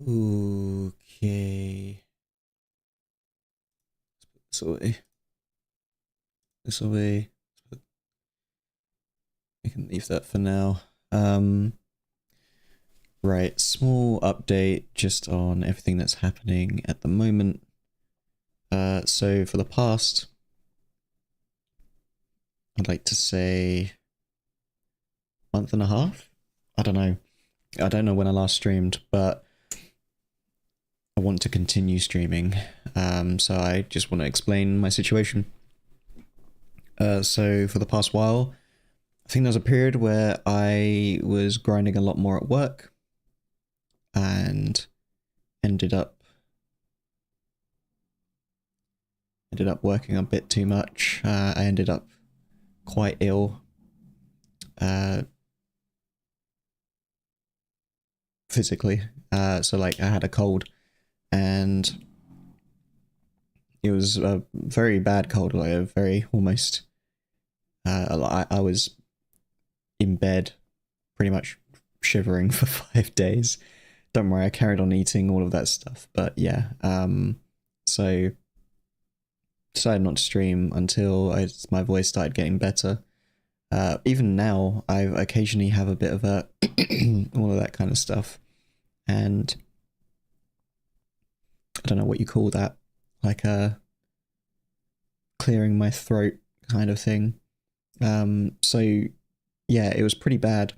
Okay. This away. This away. We can leave that for now. Right, small update just on everything that's happening at the moment. So for the past, I'd like to say month and a half. I don't know. I don't know when I last streamed, but I want to continue streaming. So I just want to explain my situation. So for the past while, I think there was a period where I was grinding a lot more at work and ended up working a bit too much. I ended up quite ill, physically. So like I had a cold, and it was a very bad cold, like a very almost. I was in bed, pretty much shivering for 5 days. Don't worry, I carried on eating all of that stuff, but yeah. So decided not to stream until my voice started getting better. Even now, I occasionally have a bit of a all of that kind of stuff, and I don't know what you call that, like a clearing my throat kind of thing. So yeah, it was pretty bad.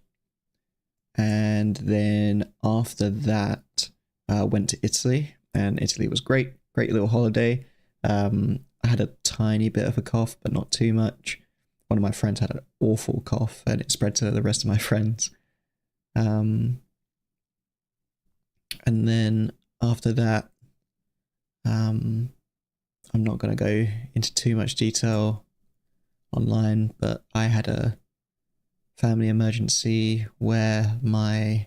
And then after that, went to Italy, and Italy was great, great little holiday. I had a tiny bit of a cough, but not too much. One of my friends had an awful cough, and it spread to the rest of my friends. And then after that, I'm not going to go into too much detail online, but I had a family emergency where my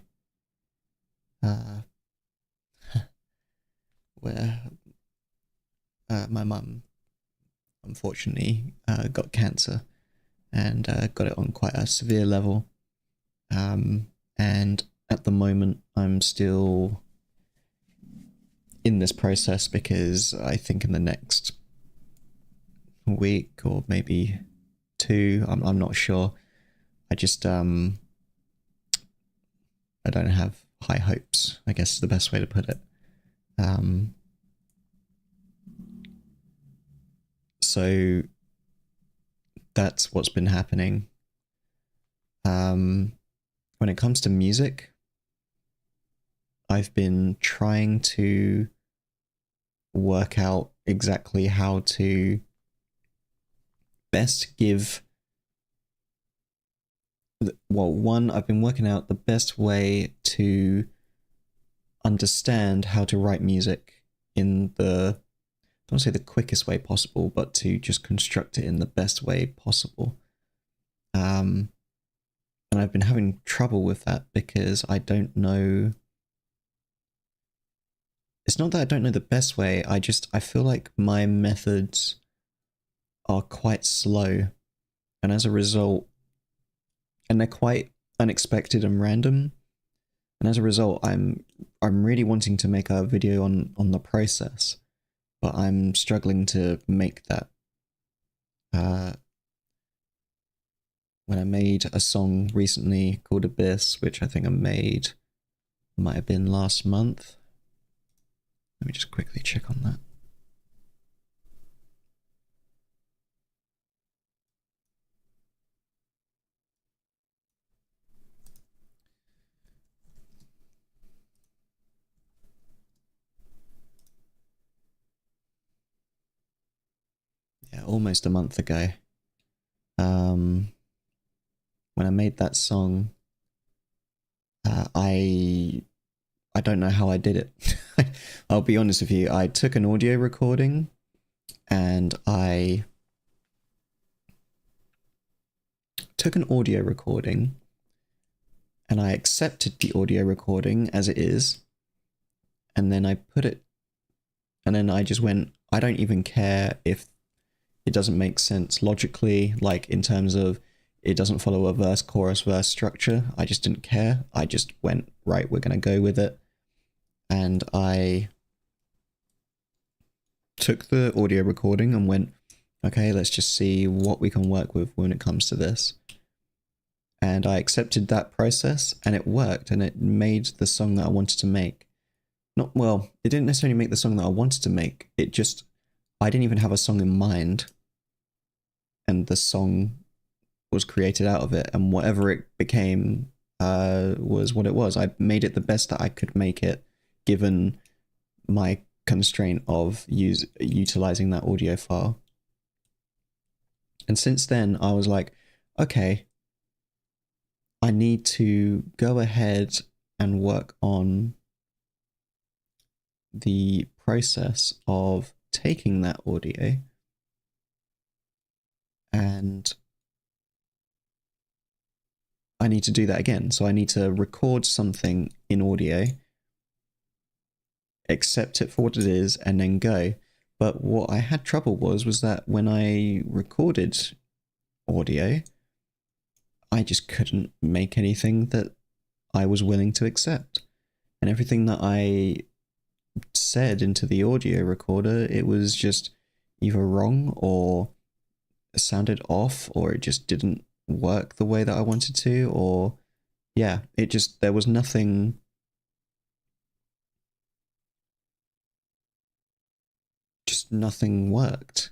uh, where my mum unfortunately got cancer, and got it on quite a severe level. And at the moment, I'm still in this process because I think in the next week or maybe two, I'm not sure. I just I don't have high hopes, I guess is the best way to put it. Um, so that's what's been happening. When it comes to music, I've been trying to work out exactly how to best give. Well, one, I've been working out the best way to understand how to write music in the, I don't want to say the quickest way possible, but to just construct it in the best way possible. And I've been having trouble with that because I don't know. It's not that I don't know the best way. I feel like my methods are quite slow, and as a result, and they're quite unexpected and random. And as a result, I'm really wanting to make a video on the process, but I'm struggling to make that. When I made a song recently called Abyss, which I think I made, might have been last month. Let me just quickly check on that. Yeah, almost a month ago. When I made that song, I don't know how I did it. I'll be honest with you. I took an audio recording, and I took an audio recording and I accepted the audio recording as it is, and then I put it, and then I just went, I don't even care if it doesn't make sense logically, like in terms of it doesn't follow a verse, chorus, verse structure. I just didn't care. I just went, right, we're going to go with it. and I took the audio recording and went, okay, let's just see what we can work with when it comes to this. And I accepted that process, and it worked, and it made the song that I wanted to make. Not, well, it didn't necessarily make the song that I wanted to make, it just, I didn't even have a song in mind, and the song was created out of it, and whatever it became was what it was. I made it the best that I could make it, given my constraint of utilizing that audio file. And since then, I was like, okay, I need to go ahead and work on the process of taking that audio and I need to do that again. So I need to record something in audio, accept it for what it is, and then go. But what I had trouble was that when I recorded audio, I just couldn't make anything that I was willing to accept. And everything that I said into the audio recorder, it was just either wrong or sounded off, or it just didn't work the way that I wanted to, or yeah, it just, there was nothing. Just nothing worked.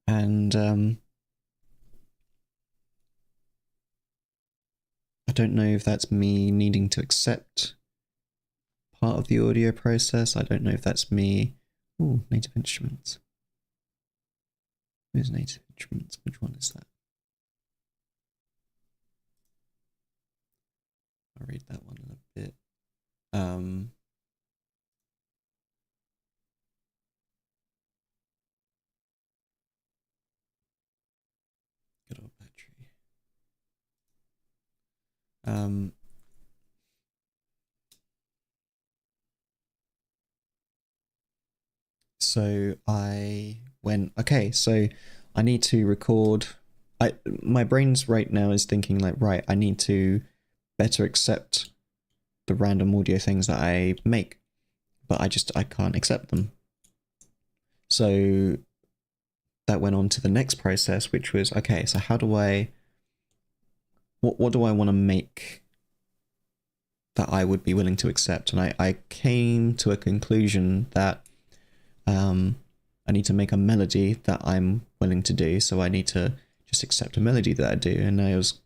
And I don't know if that's me needing to accept part of the audio process. I don't know if that's me. Ooh, Native Instruments. Who's Native Instruments? Which one is that? I'll read that one in a bit. Good old battery. So I went, okay, so I need to record. My brain's right now is thinking like, right, I need to better accept the random audio things that I make, but I can't accept them. So that went on to the next process, which was, okay, so how do what do I want to make that I would be willing to accept? And I came to a conclusion that I need to make a melody that I'm willing to do, so I need to just accept a melody that I do. And I was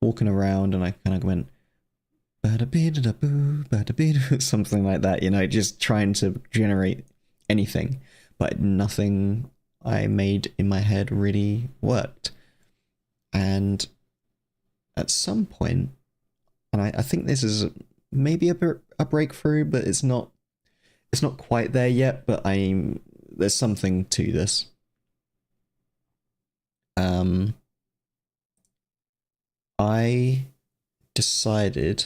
walking around and I kind of went, something like that, you know, just trying to generate anything, but nothing I made in my head really worked. And at some point, and I think this is maybe a breakthrough, but it's not quite there yet, but there's something to this. I decided,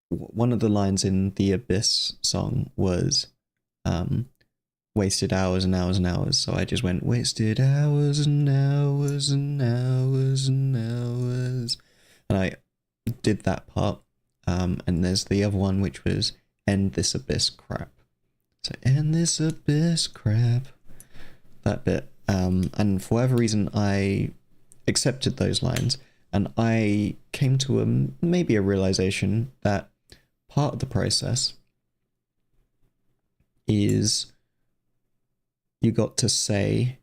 one of the lines in the Abyss song was, wasted hours and hours and hours. So I just went, wasted hours and hours and hours and hours. And I did that part. And there's the other one, which was end this abyss crap. So end this abyss crap. That bit. And for whatever reason, I accepted those lines. And I came to maybe a realization that part of the process is you got to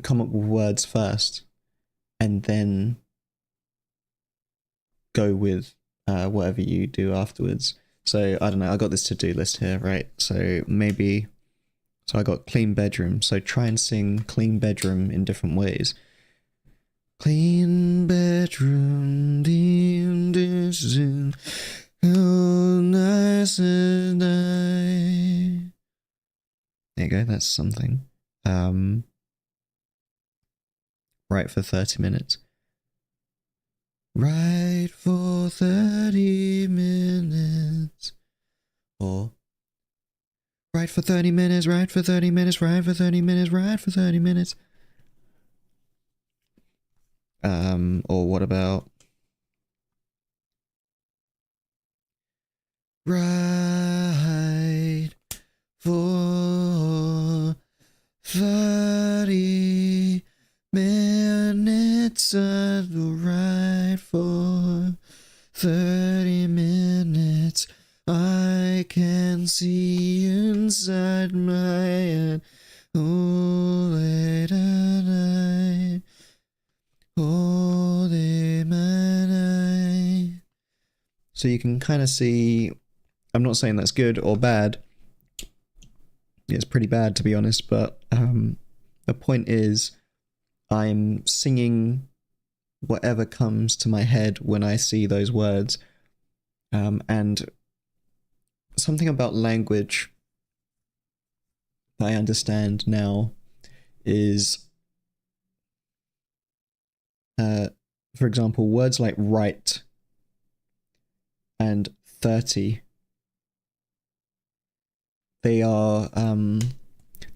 come up with words first and then go with whatever you do afterwards. So I don't know, I got this to-do list here, right? So I got clean bedroom. So try and sing clean bedroom in different ways. Clean bedroom, oh, nice and I. There you go, that's something. Write for 30 minutes. Write for 30 minutes. Or write for 30 minutes, write for 30 minutes, write for 30 minutes, write for 30 minutes. Or what about ride for 30 minutes, I will ride for 30 minutes. I can see inside my head. Oh, late at night. Oh, late at night. So you can kind of see, I'm not saying that's good or bad. It's pretty bad, to be honest, but the point is I'm singing whatever comes to my head when I see those words. And something about language that I understand now is, for example, words like right and 30, they are,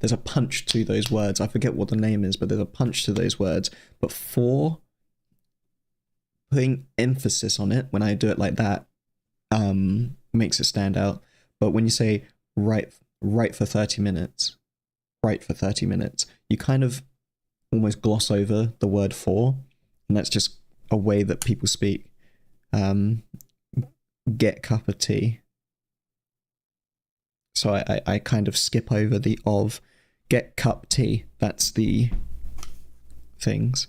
there's a punch to those words. I forget what the name is, but there's a punch to those words. But for, putting emphasis on it when I do it like that, makes it stand out. But when you say right for 30 minutes, right for 30 minutes, you kind of almost gloss over the word for, and that's just a way that people speak. Get cup of tea. So I kind of skip over the of. Get cup tea. That's the things.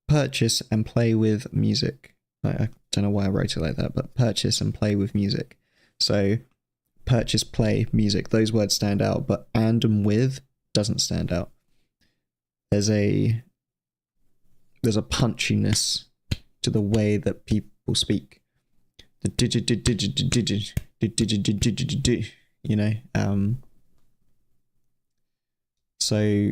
Purchase and play with music. I don't know why I wrote it like that, but purchase and play with music. So purchase, play, music. Those words stand out, but and with doesn't stand out. There's a punchiness to the way that people speak. The you know. So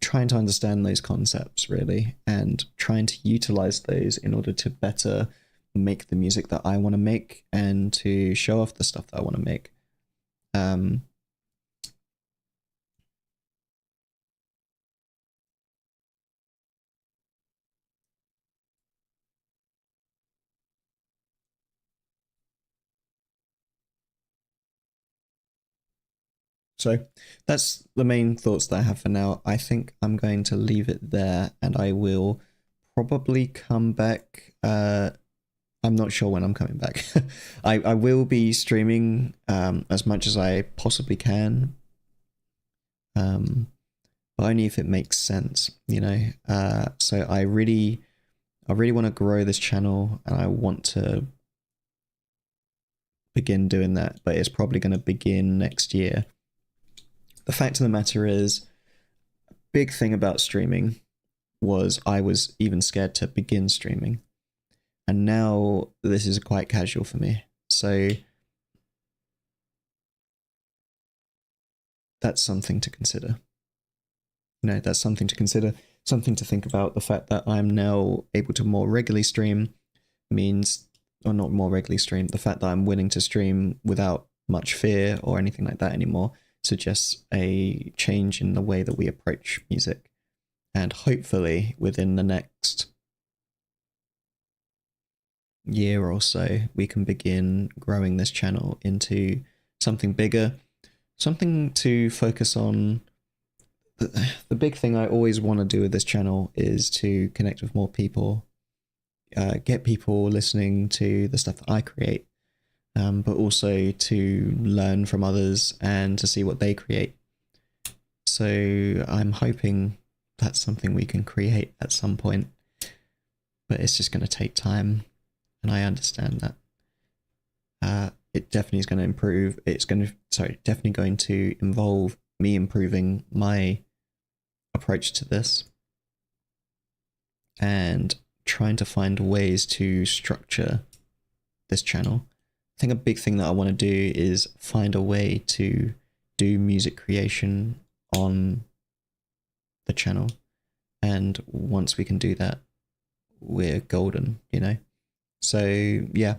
trying to understand those concepts really, and trying to utilize those in order to better make the music that I want to make and to show off the stuff that I want to make. So that's the main thoughts that I have for now. I think I'm going to leave it there, and I will probably come back. I'm not sure when I'm coming back. I will be streaming as much as I possibly can, but only if it makes sense, you know. So I really want to grow this channel, and I want to begin doing that, but it's probably going to begin next year. The fact of the matter is, a big thing about streaming was I was even scared to begin streaming. And now this is quite casual for me. So that's something to consider. You know, that's something to consider, something to think about. The fact that I'm now able to more regularly stream means, or not more regularly stream, the fact that I'm willing to stream without much fear or anything like that anymore suggests a change in the way that we approach music. And hopefully within the next year or so, we can begin growing this channel into something bigger, something to focus on. The big thing I always want to do with this channel is to connect with more people, get people listening to the stuff that I create, but also to learn from others and to see what they create. So I'm hoping that's something we can create at some point, but it's just going to take time, and I understand that. It definitely is going to improve. Definitely going to involve me improving my approach to this and trying to find ways to structure this channel. I think a big thing that I want to do is find a way to do music creation on the channel, and once we can do that, we're golden, you know. So yeah,